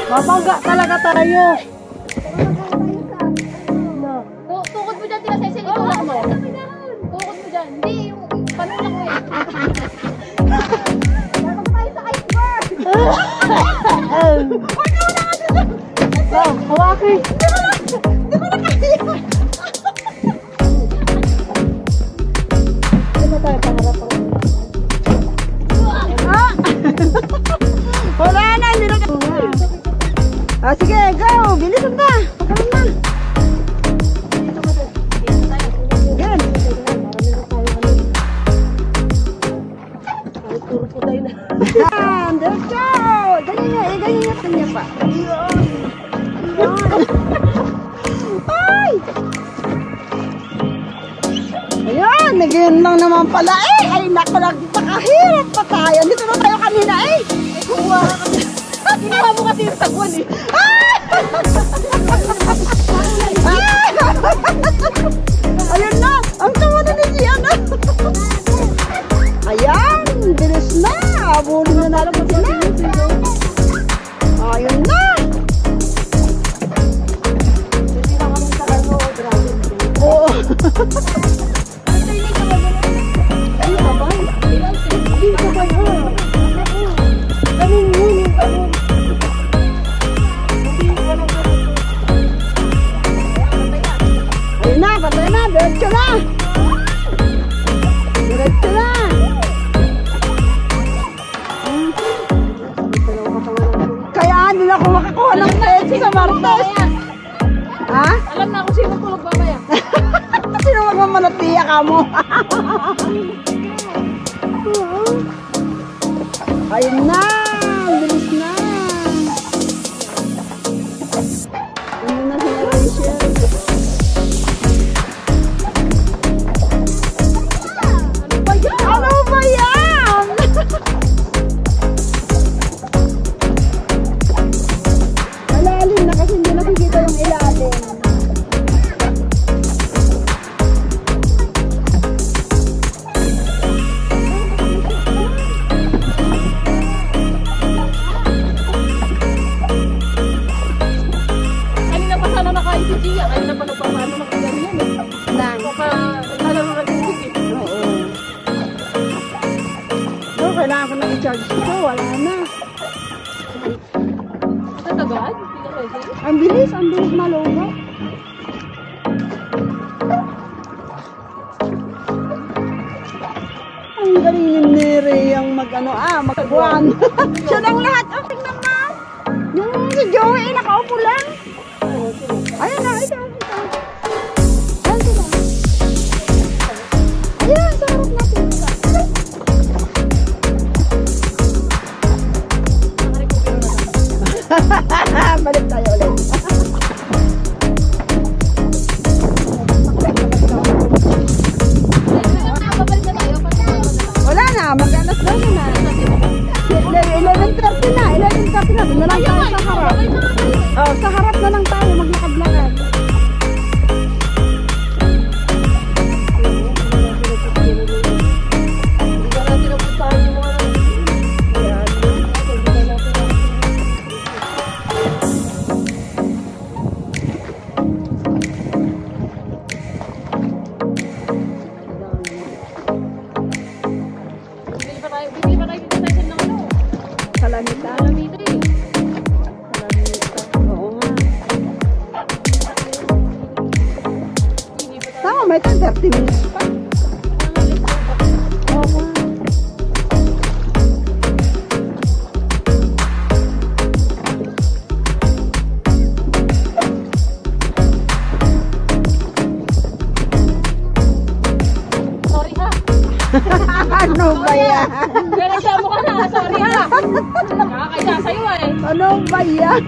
Mabangga talaga tayo. Tukod mo dyan, tila Cecil. Tukod mo. Tukod mo dyan. Hindi, yung panulak mo eh. Dapat tayo sa iceberg. Hawakin. Di ko na kaya. Di ba tayo pangarap ako? Wala na, hindi na kaya. Ah, sige, go! Bilisan na! Pagkaroon na! Yan! Ay, puro po tayo na. Yan! Let's go! Ganyan niya, ganyan niya. Ganyan niya pa. Yan! Ay! Ayan! Nag-iyon lang naman pala eh! Ay, naku, nagpakahirap pa tayo. Dito na tayo kanina eh! Ay, kuha ka kasi. Ginawa mo kasi yung tagwan eh. Ayun na! Ang tawa na ni Gianna! Ayan! Bilis na! Abulin na natin sila! Ayun na! Oo! Ay, abay! Hindi ka ba yun? Ganun yun! Ayun na! Patay na! Diretso na! Diretso na! Kaya hindi na ako makakuha ng pwede sa Martes! Ha? Alam na ako sino tulog mamaya. Sino magmamanatiya ka mo? Ayun na! Bilis na! Ano na si Rachel? Ano ba yan? Malalim na kasi hindi nakikita yung ilalim. Kanina pa sana nakain si Gia. Kanina pa nagpapano ng kagami yan eh. Baka nalaro na tubig eh. Oo. So, kailangan ko na i-charge ito. Wala na. Ito tagad? Hindi na pwede. Ang bilis maluwa. Ang galing ni Rhea mag-buwan. Siya lang lahat. Oh, tingnan mo. Yung si Joey, nakaupo lang. Ayun na, ito. Ayun sila. Ayun, sa harap natin. Balik tayo ulit. Wala na, mag-alas daw na. 11:30 na. 11:30 na. Doon na lang tayo sa harap. Oh, sa harap na lang tayo maglakad-lakad. Bibili pa tayo dito ng ano? Kalamita. Kalamita eh. ito, 30 minutes pa. Oo. Sorry ha. Ano ba yan? Reklamo ka na. Sorry ha. Nakakaisa sa'yo eh. Ano ba yan?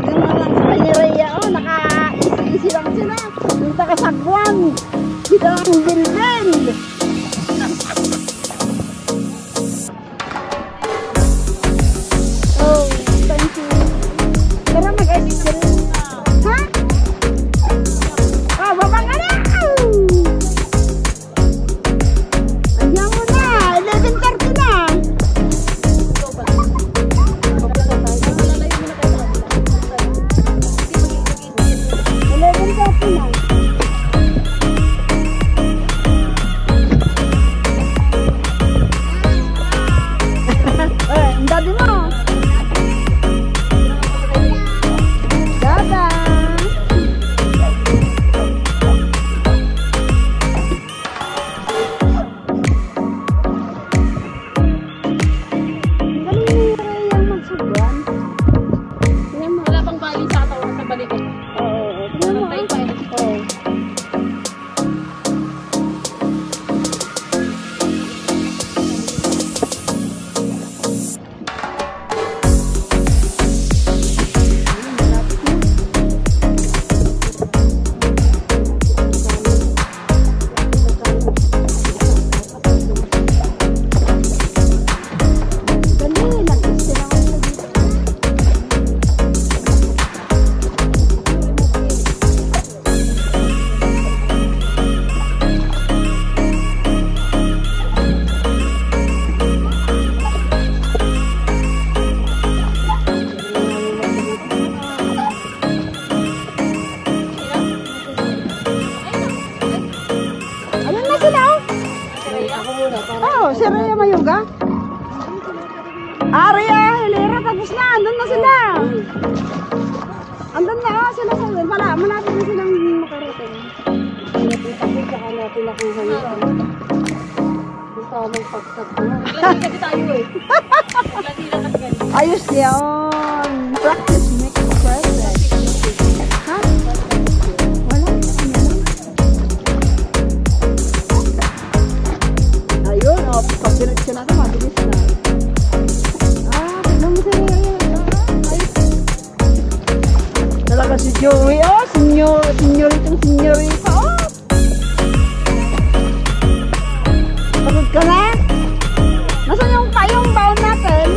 Yung lang sa Rhea, oh, naka-easy lang sila. Yung taga-sagwan. Sila ang bilbil. Oh, thank you. Tara mag-edit ka rin. Ha? Oh, baba ka na! Andiyan mo na, 11:30 na. 11:30 na. Ang daddy mo. Dada. Wala pang bali sa katawan sa balikat. Nantayin pa eh. Ayun na sila, oh. Oh, si Rhea Mayuga. Rhea, Hilera, tapos na. Andun na sila. Andun na, oh, sila sa malapit na silang makarating. Saka natin nakuha yun. Yung tamang pagsag mo. Naglandi kasi tayo eh. Naglandi lang kasi ganito. Ayos yun. Practice makes perfect. Ha? Wala. Ayun, oh, pag-diretso natin, mabilis na. Tignan mo si Rhea. Ayos. Talaga si Joey, oh. Senyorita, oh. Pagod ka na? Nasaan yung payong baon natin?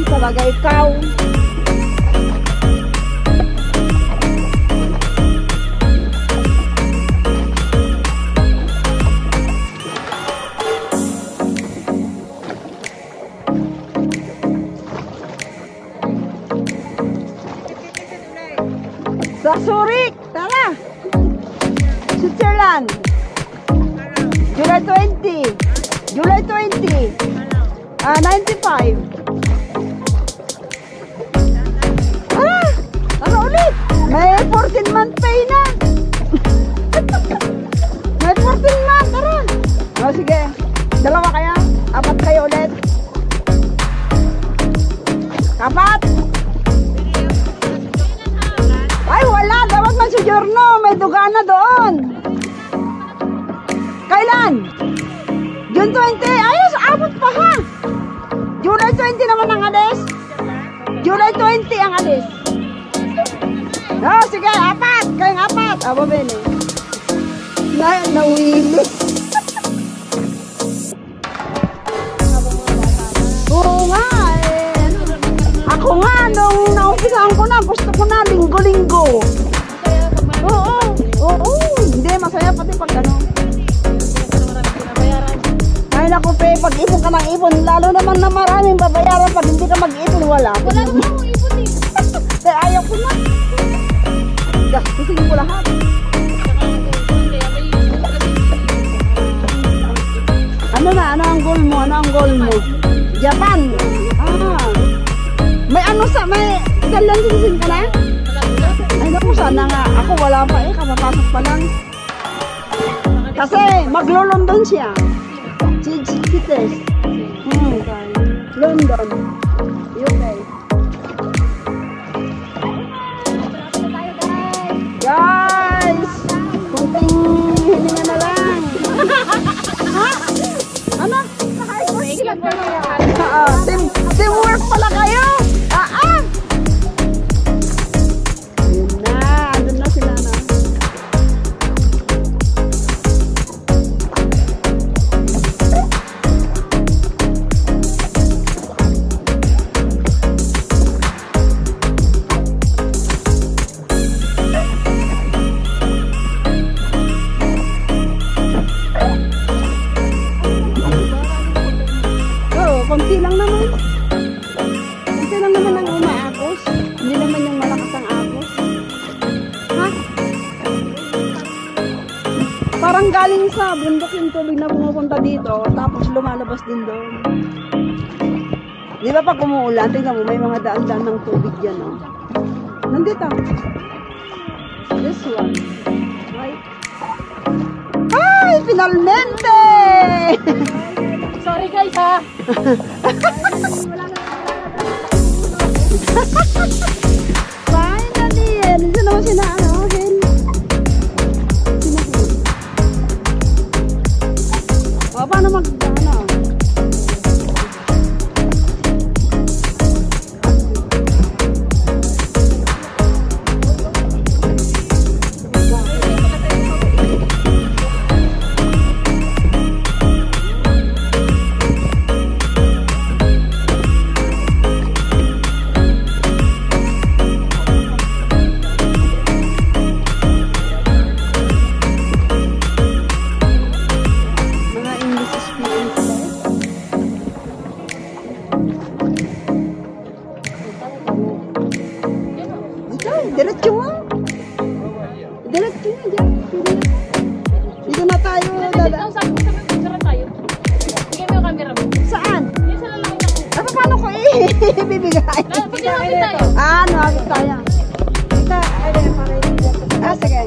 Talaga ikaw. Sa Zurich, tara. Switzerland. July 20. 95. Ano ulit? May 14-month pay na. May 14-month, tara. O sige, dalawa kaya? 4 kayo ulit? 4? Ay, wala. Dapat man si Giorno. May duga na doon. Kailan? June 20. Ayos, abot pa ha. July 20 naman ang alis. July 20 ang alis. Oh, sige, 4. Kayong 4. Aba, bene. Nawili. Oo nga, eh. Ako nga, nung naumpisahan ko na, gusto ko na linggo-linggo. Oo. Hindi, masaya pati pag ano. Ay, naku, pe, pag ipon ka ng ipon, lalo naman na maraming babayaran pag hindi ka mag-ipon, wala. Wala naman akong ipon eh. Eh, ayaw ko na. Gastusin ko lahat. Ano ang goal mo? Japan. May ano sa may dalan sisin ka na? Ay naku, sana nga. Ako wala pa eh, kapapasok pa lang. Kasi maglo-London siya. Si Tess. London. UK. Guys! Kunting hininga na lang. Ha? Ano? Naka-express sila pa lang. Teamwork pala kayo. Ayun na. Andun na sila na. Konti lang naman. Konti lang naman ang umaakos. Hindi naman yung malakas ang akos. Ha? Parang galing sa bundok yung tubig na pumupunta dito, tapos lumalabas din doon. Di ba pag umuulan, tingnan mo, may mga daan-daan ng tubig dyan, oh. Nandito. This one. Right? Ay! Finalmente! Sorry guys ha. Finally! Nandito naman sila, ano, Hel? Sina Hel? O, paano ano? Diretso mo. Diretso mo dyan. Dito na tayo. Sabi ko sa picture tayo. Bigyan mo yung camera mo. Saan? Yung sa lalaki na ko. Ano paano ko ibibigay? Pwede namin tayo. Ano, tayo. Ito, sige.